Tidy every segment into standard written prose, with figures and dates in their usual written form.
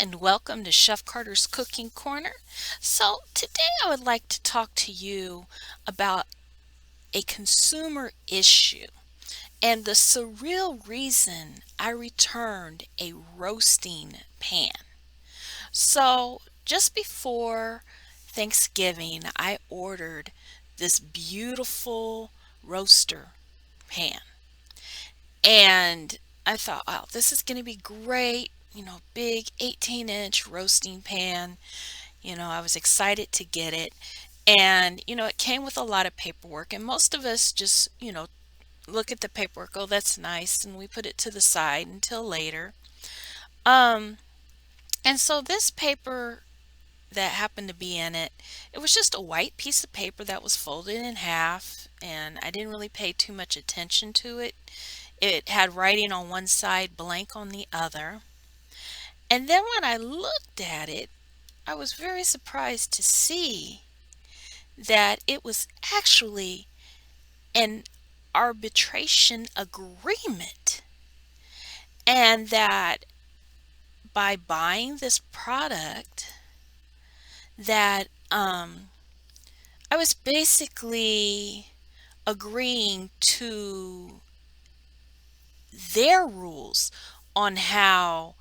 and welcome to Chef Carter's Cooking Corner. So, today I would like to talk to you about a consumer issue and the surreal reason I returned a roasting pan. So, just before Thanksgiving, I ordered this beautiful roaster pan. And I thought, wow, this is going to be great. Big 18-inch roasting pan. I was excited to get it. And, it came with a lot of paperwork. And most of us just, look at the paperwork. Oh, that's nice. And we put it to the side until later. Um, and so this paper that happened to be in it, it was just a white piece of paper that was folded in half. And I didn't really pay too much attention to it. It had writing on one side, blank on the other. And then when I looked at it, I was very surprised to see that it was actually an arbitration agreement, and that by buying this product that I was basically agreeing to their rules on how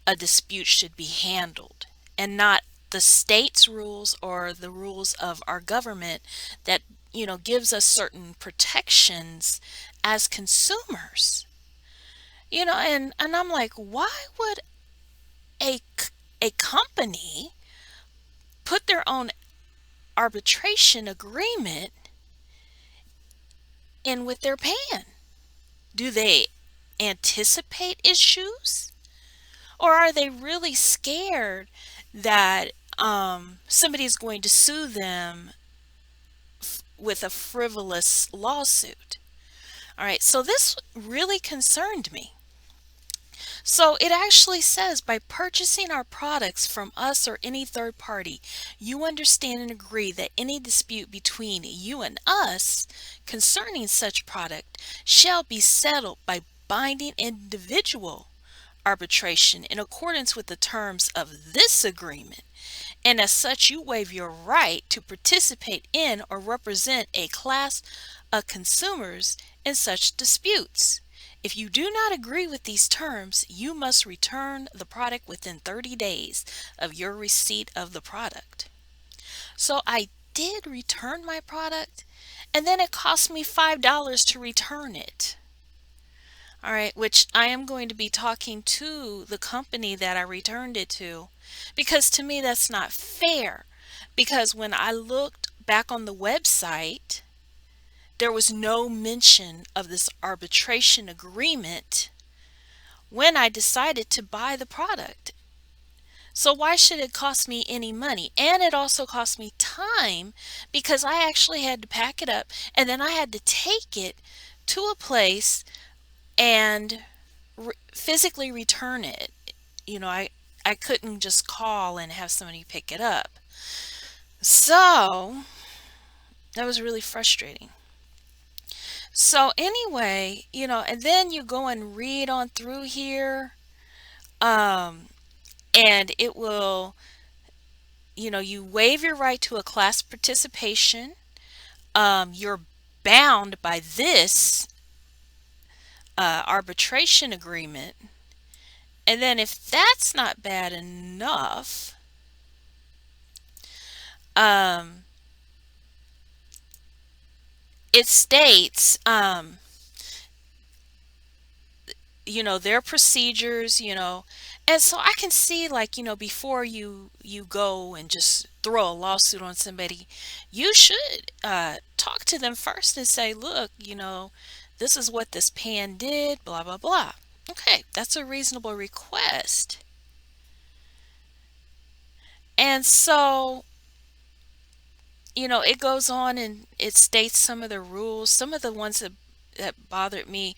a dispute should be handled and not the state's rules or the rules of our government that gives us certain protections as consumers. And I'm like, why would a company put their own arbitration agreement in with their pan? Do they anticipate issues, or are they really scared that somebody's going to sue them with a frivolous lawsuit? All right, so this really concerned me. So it actually says by purchasing our products from us or any third party, you understand and agree that any dispute between you and us concerning such product shall be settled by binding individual arbitration in accordance with the terms of this agreement, and as such you waive your right to participate in or represent a class of consumers in such disputes. If you do not agree with these terms, you must return the product within 30 days of your receipt of the product. So I did return my product, and then it cost me $5 to return it. All right, which I am going to be talking to the company that I returned it to, because to me that's not fair. Because when I looked back on the website, there was no mention of this arbitration agreement when I decided to buy the product. So why should it cost me any money? And it also cost me time because I actually had to pack it up and then I had to take it to a place and physically return it. I couldn't just call and have somebody pick it up. So that was really frustrating. So anyway, and then you go and read on through here, um, and it will, you waive your right to a class participation. You're bound by this arbitration agreement. And then if that's not bad enough, um, it states, their procedures, and so I can see, like, before you go and just throw a lawsuit on somebody, you should talk to them first and say, look, this is what this pan did, blah blah blah. Okay, that's a reasonable request. And so it goes on and it states some of the rules, some of the ones that bothered me.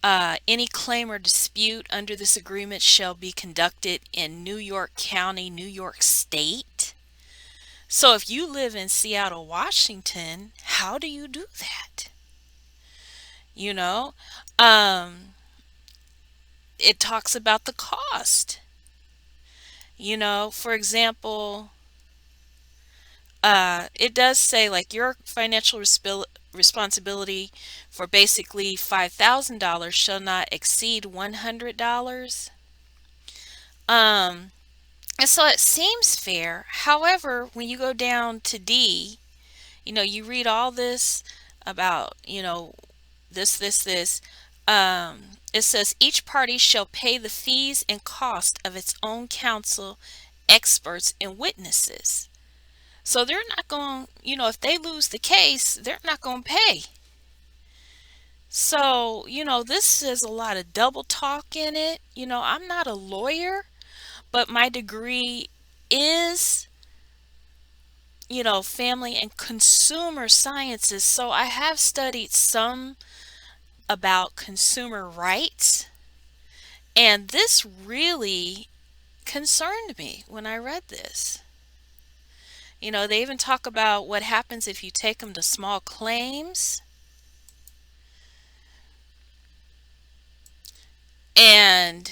Any claim or dispute under this agreement shall be conducted in New York County, New York State. So if you live in Seattle, Washington, how do you do that? You know, um, it talks about the cost. For example, it does say like your financial responsibility for basically $5,000 shall not exceed $100. Um, and so it seems fair. However, when you go down to D, you read all this about, this. It says each party shall pay the fees and cost of its own counsel, experts, and witnesses. So they're not going, if they lose the case, they're not going to pay. So, this is a lot of double talk in it. I'm not a lawyer, but my degree is, family and consumer sciences. So I have studied some about consumer rights, and this really concerned me when I read this. They even talk about what happens if you take them to small claims. And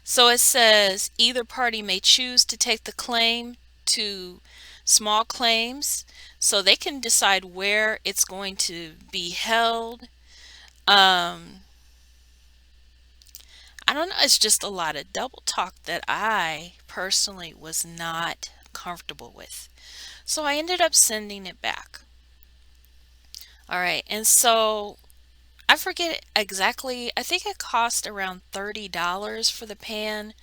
so it says either party may choose to take the claim to small claims so they can decide where it's going to be held. I don't know, it's just a lot of double talk that I personally was not comfortable with. So I ended up sending it back. All right, and so I forget exactly, I think it cost around $30 for the pan.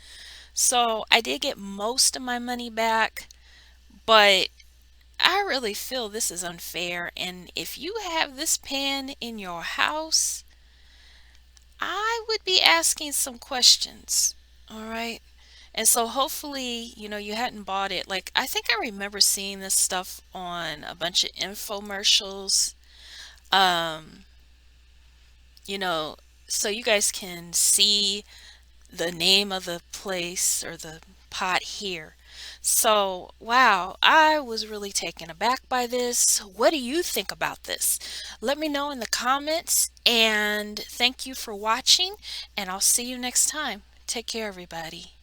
So I did get most of my money back, but I really feel this is unfair. And if you have this pan in your house, I would be asking some questions. All right. And so hopefully, you hadn't bought it. Like, I think I remember seeing this stuff on a bunch of infomercials. Um, you know, so you guys can see the name of the place or the pot here. So, wow, I was really taken aback by this. What do you think about this? Let me know in the comments, and thank you for watching, and I'll see you next time. Take care, everybody.